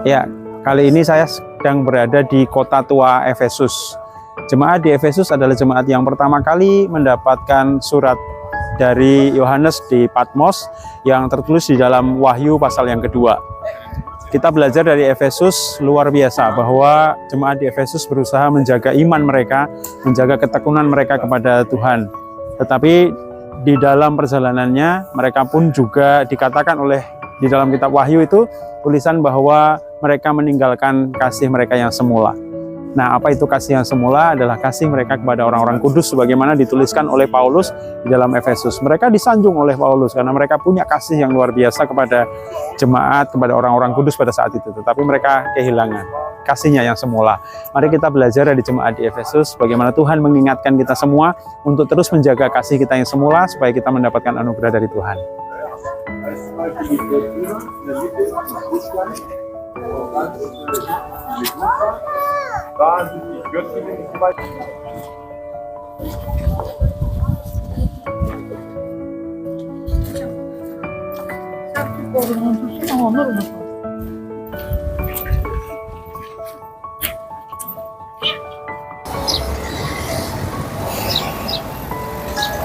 Ya, kali ini saya sedang berada di kota tua Efesus. Jemaat di Efesus adalah jemaat yang pertama kali mendapatkan surat dari Yohanes di Patmos yang tertulis di dalam Wahyu pasal yang kedua. Kita belajar dari Efesus luar biasa bahwa jemaat di Efesus berusaha menjaga iman mereka, menjaga ketekunan mereka kepada Tuhan. Tetapi di dalam perjalanannya mereka pun juga dikatakan oleh di dalam kitab Wahyu itu tulisan bahwa mereka meninggalkan kasih mereka yang semula. Nah, apa itu kasih yang semula? Adalah kasih mereka kepada orang-orang kudus sebagaimana dituliskan oleh Paulus di dalam Efesus. Mereka disanjung oleh Paulus karena mereka punya kasih yang luar biasa kepada jemaat, kepada orang-orang kudus pada saat itu. Tetapi mereka kehilangan kasihnya yang semula. Mari kita belajar dari jemaat di Efesus bagaimana Tuhan mengingatkan kita semua untuk terus menjaga kasih kita yang semula supaya kita mendapatkan anugerah dari Tuhan.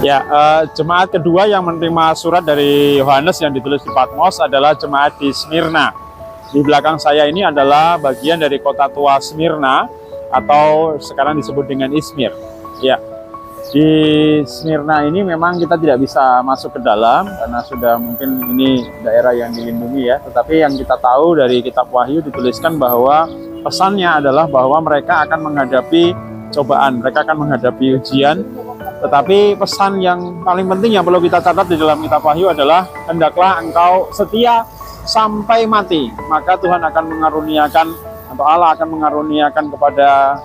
Ya, jemaat kedua yang menerima surat dari Yohanes yang ditulis di Patmos adalah jemaat di Smyrna. Di belakang saya ini adalah bagian dari kota tua Smyrna atau sekarang disebut dengan Izmir. Ya, di Smyrna ini memang kita tidak bisa masuk ke dalam karena sudah mungkin ini daerah yang dilindungi ya. Tetapi yang kita tahu dari kitab Wahyu dituliskan bahwa pesannya adalah bahwa mereka akan menghadapi cobaan, mereka akan menghadapi ujian. Tetapi pesan yang paling penting yang perlu kita catat di dalam kitab Wahyu adalah hendaklah engkau setia sampai mati, maka Tuhan akan mengaruniakan atau Allah akan mengaruniakan kepada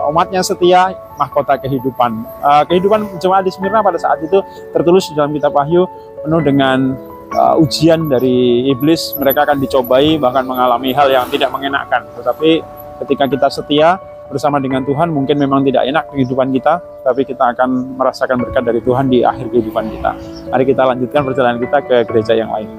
umatnya setia mahkota kehidupan. Kehidupan jemaat di Smyrna pada saat itu tertulis di dalam kitab Wahyu penuh dengan ujian dari iblis. Mereka akan dicobai bahkan mengalami hal yang tidak mengenakan. Tetapi ketika kita setia bersama dengan Tuhan, mungkin memang tidak enak kehidupan kita, tapi kita akan merasakan berkat dari Tuhan di akhir kehidupan kita. Mari kita lanjutkan perjalanan kita ke gereja yang lain.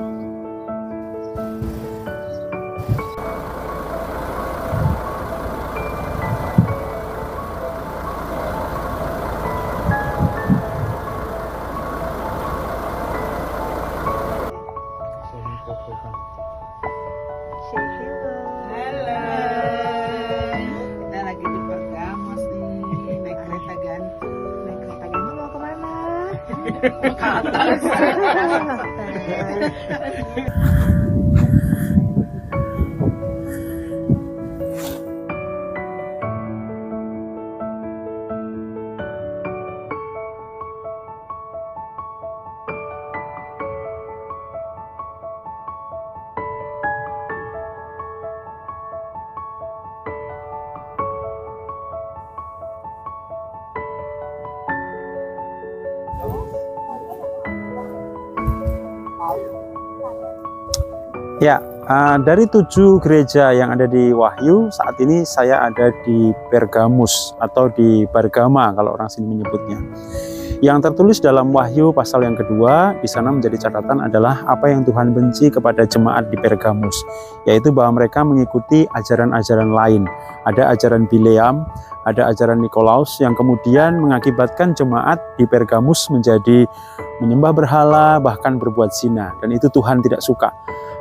Ke atas. Ya, dari 7 gereja yang ada di Wahyu, saat ini saya ada di Pergamus atau di Bergama kalau orang sini menyebutnya. Yang tertulis dalam Wahyu pasal yang kedua, di sana menjadi catatan adalah apa yang Tuhan benci kepada jemaat di Pergamus, yaitu bahwa mereka mengikuti ajaran-ajaran lain. Ada ajaran Bileam, ada ajaran Nikolaus yang kemudian mengakibatkan jemaat di Pergamus menjadi menyembah berhala, bahkan berbuat zina, dan itu Tuhan tidak suka.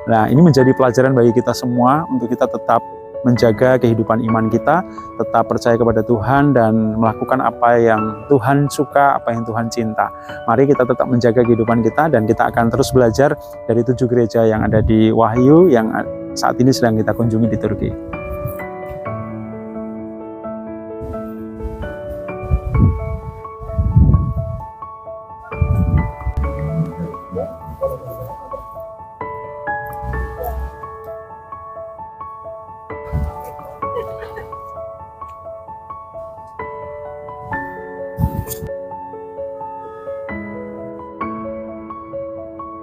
Nah, ini menjadi pelajaran bagi kita semua untuk kita tetap menjaga kehidupan iman kita, tetap percaya kepada Tuhan dan melakukan apa yang Tuhan suka, apa yang Tuhan cinta. Mari kita tetap menjaga kehidupan kita dan kita akan terus belajar dari 7 gereja yang ada di Wahyu yang saat ini sedang kita kunjungi di Turki.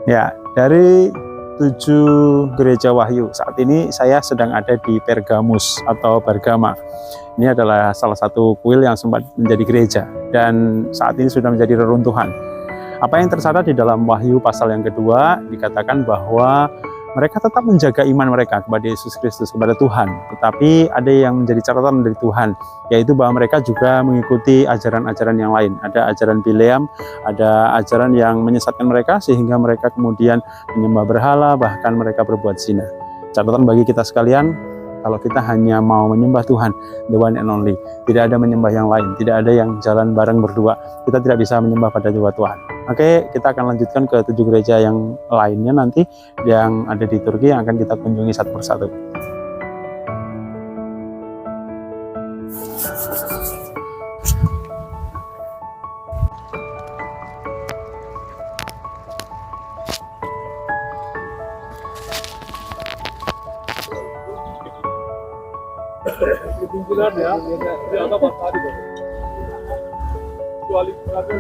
Ya, dari 7 gereja Wahyu, saat ini saya sedang ada di Pergamus atau Bergama. Ini adalah salah satu kuil yang sempat menjadi gereja dan saat ini sudah menjadi reruntuhan. Apa yang tercatat di dalam Wahyu pasal yang kedua dikatakan bahwa mereka tetap menjaga iman mereka kepada Yesus Kristus, kepada Tuhan. Tetapi ada yang menjadi catatan dari Tuhan, yaitu bahwa mereka juga mengikuti ajaran-ajaran yang lain. Ada ajaran Bileam, ada ajaran yang menyesatkan mereka sehingga mereka kemudian menyembah berhala, bahkan mereka berbuat zina. Catatan bagi kita sekalian, kalau kita hanya mau menyembah Tuhan, the one and only, tidak ada menyembah yang lain, tidak ada yang jalan bareng berdua, kita tidak bisa menyembah pada jiwa Tuhan. Oke, kita akan lanjutkan ke 7 gereja yang lainnya nanti yang ada di Turki yang akan kita kunjungi satu persatu. Ya, di ada matahari dong. Kecuali berada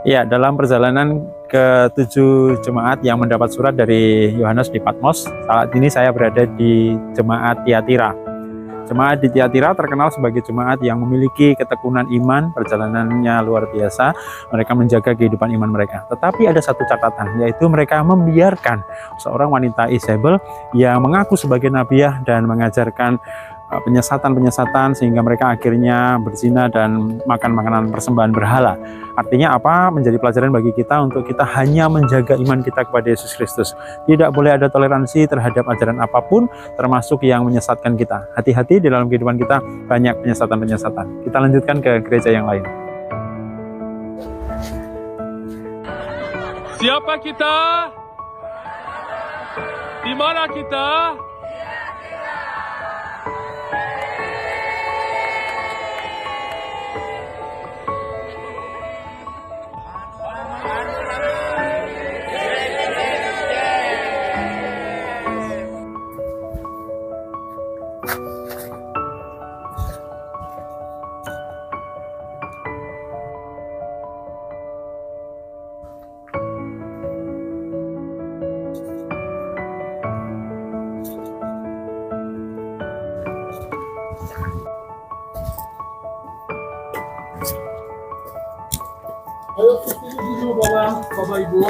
Ya, dalam perjalanan ke 7 jemaat yang mendapat surat dari Yohanes di Patmos, saat ini saya berada di jemaat Tiatira. Jemaat di Tiatira terkenal sebagai jemaat yang memiliki ketekunan iman, perjalanannya luar biasa, mereka menjaga kehidupan iman mereka. Tetapi ada satu catatan, yaitu mereka membiarkan seorang wanita Isabel yang mengaku sebagai nabiah dan mengajarkan penyesatan-penyesatan sehingga mereka akhirnya berzina dan makan makanan persembahan berhala. Artinya apa? Menjadi pelajaran bagi kita untuk kita hanya menjaga iman kita kepada Yesus Kristus. Tidak boleh ada toleransi terhadap ajaran apapun, termasuk yang menyesatkan kita. Hati-hati di dalam kehidupan kita, banyak penyesatan-penyesatan. Kita lanjutkan ke gereja yang lain. Siapa kita? Di mana kita? Ayo kesini dulu Bapak Ibu.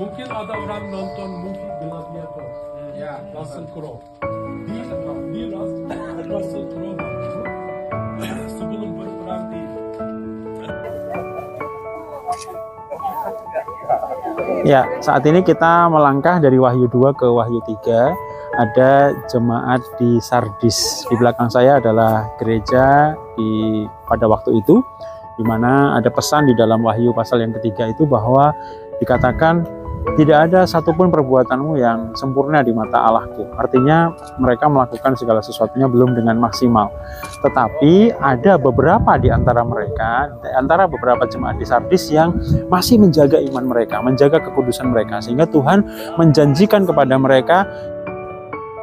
Mungkin ada orang nonton movie Gladiator, ya, Russell Crowe. Di Russell Crowe sebelum berperang di Ya, saat ini kita melangkah dari Wahyu 2 ke Wahyu 3. Ada jemaat di Sardis. Di belakang saya adalah gereja pada waktu itu, di mana ada pesan di dalam Wahyu pasal yang ketiga itu bahwa dikatakan tidak ada satupun perbuatanmu yang sempurna di mata Allahku. Artinya mereka melakukan segala sesuatunya belum dengan maksimal. Tetapi ada beberapa di antara mereka, di antara beberapa jemaat di Sardis yang masih menjaga iman mereka, menjaga kekudusan mereka. Sehingga Tuhan menjanjikan kepada mereka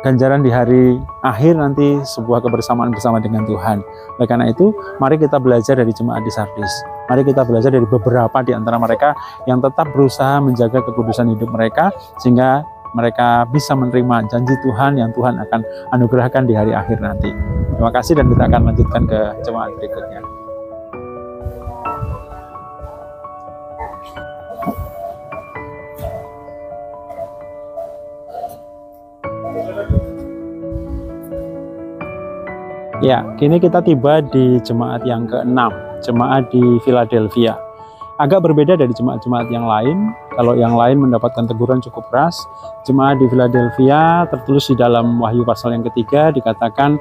ganjaran di hari akhir nanti, sebuah kebersamaan bersama dengan Tuhan. Oleh karena itu, mari kita belajar dari jemaat di Sardis. Mari kita belajar dari beberapa di antara mereka yang tetap berusaha menjaga kekudusan hidup mereka, sehingga mereka bisa menerima janji Tuhan yang Tuhan akan anugerahkan di hari akhir nanti. Terima kasih, dan kita akan lanjutkan ke jemaat berikutnya. Ya, kini kita tiba di jemaat yang ke-6, jemaat di Philadelphia. Agak berbeda dari jemaat-jemaat yang lain. Kalau yang lain mendapatkan teguran cukup keras, jemaat di Philadelphia tertulis di dalam Wahyu pasal yang ketiga dikatakan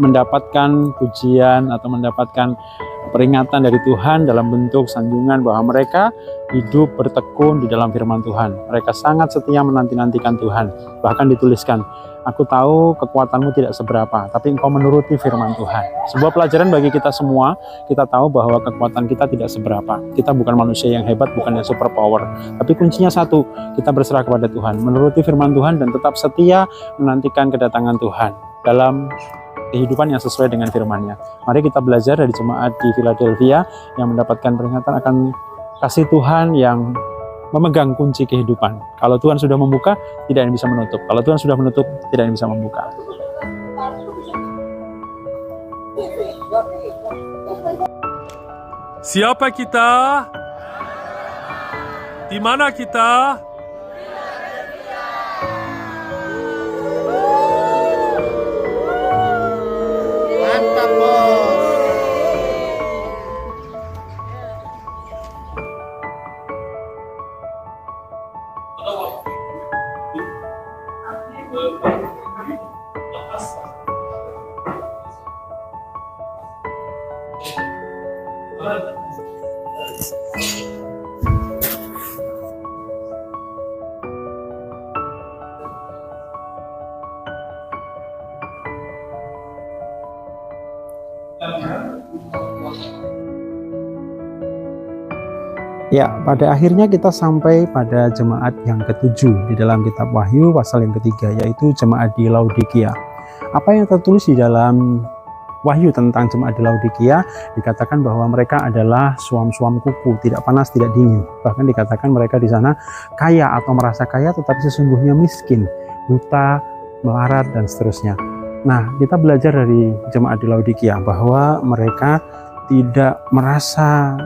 mendapatkan pujian atau mendapatkan peringatan dari Tuhan dalam bentuk sanjungan bahwa mereka hidup bertekun di dalam firman Tuhan. Mereka sangat setia menanti-nantikan Tuhan. Bahkan dituliskan, aku tahu kekuatanmu tidak seberapa, tapi engkau menuruti firman Tuhan. Sebuah pelajaran bagi kita semua, kita tahu bahwa kekuatan kita tidak seberapa. Kita bukan manusia yang hebat, bukan yang super power. Tapi kuncinya satu, kita berserah kepada Tuhan, menuruti firman Tuhan dan tetap setia menantikan kedatangan Tuhan. Dalam kehidupan yang sesuai dengan firman-Nya. Mari kita belajar dari jemaat di Philadelphia yang mendapatkan peringatan akan kasih Tuhan yang memegang kunci kehidupan. Kalau Tuhan sudah membuka, tidak ada yang bisa menutup. Kalau Tuhan sudah menutup, tidak ada yang bisa membuka. Siapa kita? Di mana kita? Mantap, Bos. Ya, pada akhirnya kita sampai pada jemaat yang ketujuh di dalam kitab Wahyu pasal yang ketiga, yaitu jemaat di Laodikia. Apa yang tertulis di dalam Wahyu tentang jemaat di Laodikia? Dikatakan bahwa mereka adalah suam-suam kuku, tidak panas, tidak dingin. Bahkan dikatakan mereka di sana kaya atau merasa kaya, tetapi sesungguhnya miskin, buta, melarat, dan seterusnya. Nah, kita belajar dari jemaat di Laodikia bahwa mereka tidak merasa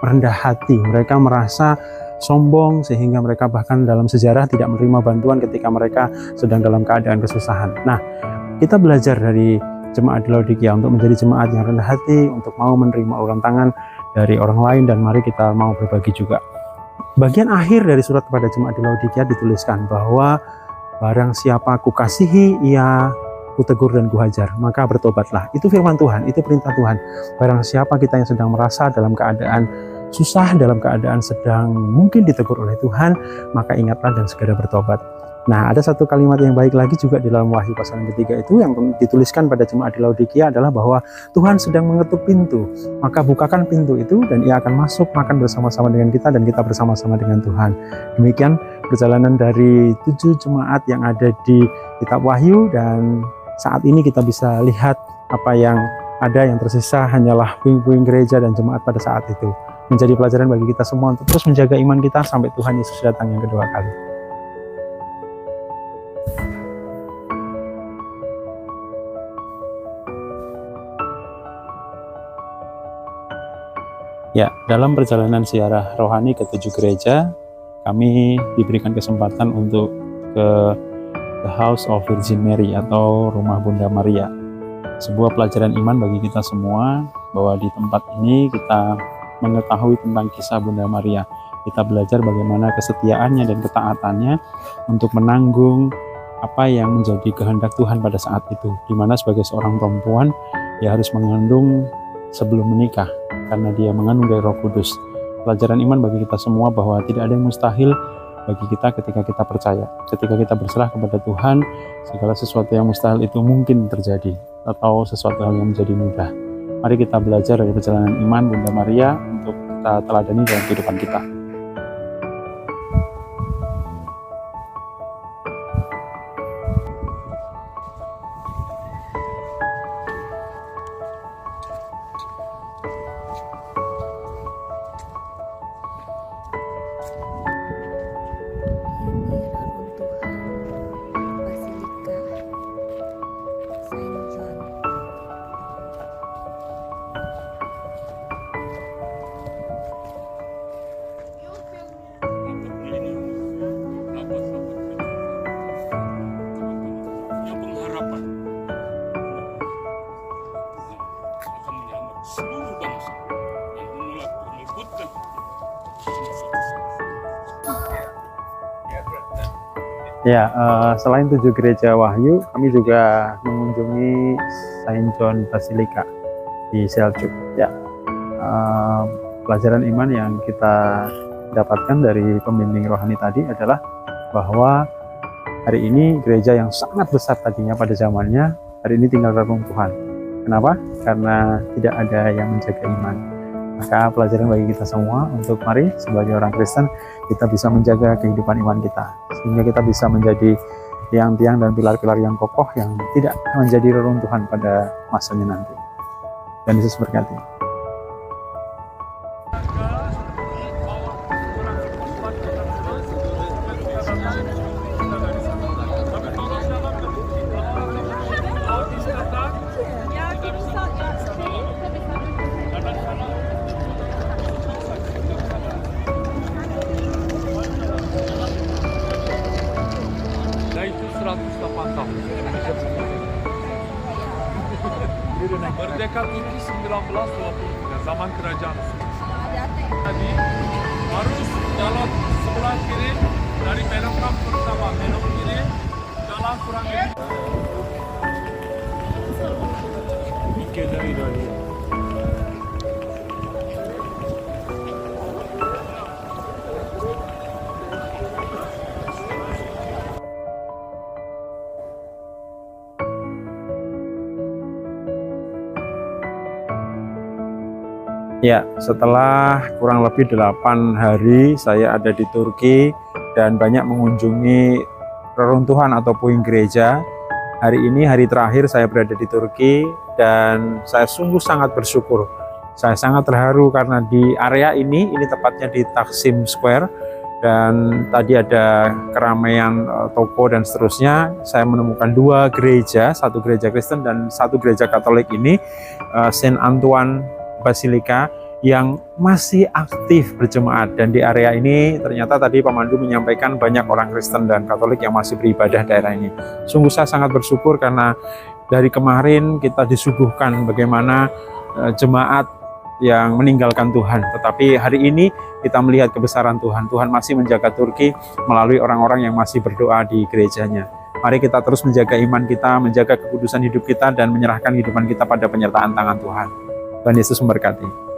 rendah hati, mereka merasa sombong sehingga mereka bahkan dalam sejarah tidak menerima bantuan ketika mereka sedang dalam keadaan kesusahan. Nah, kita belajar dari jemaat di Laodikia untuk menjadi jemaat yang rendah hati, untuk mau menerima uluran tangan dari orang lain, dan mari kita mau berbagi juga. Bagian akhir dari surat kepada jemaat di Laodikia dituliskan bahwa barang siapa kukasihi, ia kutegur dan kuhajar, maka bertobatlah. Itu firman Tuhan, itu perintah Tuhan. Barang siapa kita yang sedang merasa dalam keadaan susah, dalam keadaan sedang mungkin ditegur oleh Tuhan, maka ingatlah dan segera bertobat. Nah, ada satu kalimat yang baik lagi juga di dalam Wahyu pasal yang ketiga itu yang dituliskan pada jemaat di Laodikia adalah bahwa Tuhan sedang mengetuk pintu, maka bukakan pintu itu dan ia akan masuk makan bersama-sama dengan kita dan kita bersama-sama dengan Tuhan. Demikian perjalanan dari 7 jemaat yang ada di kitab Wahyu, dan saat ini kita bisa lihat apa yang ada yang tersisa hanyalah puing-puing gereja dan jemaat pada saat itu. Menjadi pelajaran bagi kita semua untuk terus menjaga iman kita sampai Tuhan Yesus datang yang kedua kali. Ya, dalam perjalanan ziarah rohani ke 7 gereja, kami diberikan kesempatan untuk ke The House of Virgin Mary atau Rumah Bunda Maria. Sebuah pelajaran iman bagi kita semua bahwa di tempat ini kita mengetahui tentang kisah Bunda Maria. Kita belajar bagaimana kesetiaannya dan ketaatannya untuk menanggung apa yang menjadi kehendak Tuhan pada saat itu, di mana sebagai seorang perempuan dia harus mengandung sebelum menikah karena dia mengandung dari Roh Kudus. Pelajaran iman bagi kita semua bahwa tidak ada yang mustahil bagi kita ketika kita percaya. Ketika kita berserah kepada Tuhan, segala sesuatu yang mustahil itu mungkin terjadi atau sesuatu hal yang menjadi mudah. Mari kita belajar dari perjalanan iman Bunda Maria untuk kita teladani dalam kehidupan kita. Ya, selain 7 gereja Wahyu, kami juga mengunjungi Saint John Basilica di Seljuk. Ya, pelajaran iman yang kita dapatkan dari pembimbing rohani tadi adalah bahwa hari ini gereja yang sangat besar tadinya pada zamannya, hari ini tinggal reruntuhan. Kenapa? Karena tidak ada yang menjaga iman. Maka pelajaran bagi kita semua untuk mari sebagai orang Kristen kita bisa menjaga kehidupan iman kita, sehingga kita bisa menjadi tiang-tiang dan pilar-pilar yang kokoh yang tidak menjadi reruntuhan pada masanya nanti. Dan Yesus berkati. Nah itu 108 tahun. Merdeka Turki 1923, zaman kerajaan. Tadi harus jalan sebelah kiri dari belokan pertama, belok kiri jalan kurang lebih. dari. Ya, setelah kurang lebih 8 hari saya ada di Turki dan banyak mengunjungi reruntuhan atau puing gereja. Hari ini hari terakhir saya berada di Turki dan saya sungguh sangat bersyukur. Saya sangat terharu karena di area ini tepatnya di Taksim Square, dan tadi ada keramaian toko dan seterusnya. Saya menemukan 2 gereja, satu gereja Kristen dan satu gereja Katolik ini, Saint Antoine Basilika, yang masih aktif berjemaat. Dan di area ini ternyata tadi pemandu menyampaikan banyak orang Kristen dan Katolik yang masih beribadah daerah ini. Sungguh saya sangat bersyukur karena dari kemarin kita disuguhkan bagaimana jemaat yang meninggalkan Tuhan, tetapi hari ini kita melihat kebesaran Tuhan. Tuhan masih menjaga Turki melalui orang-orang yang masih berdoa di gerejanya. Mari kita terus menjaga iman kita, menjaga kekudusan hidup kita, dan menyerahkan kehidupan kita pada penyertaan tangan Tuhan. Tuhan Yesus memberkati.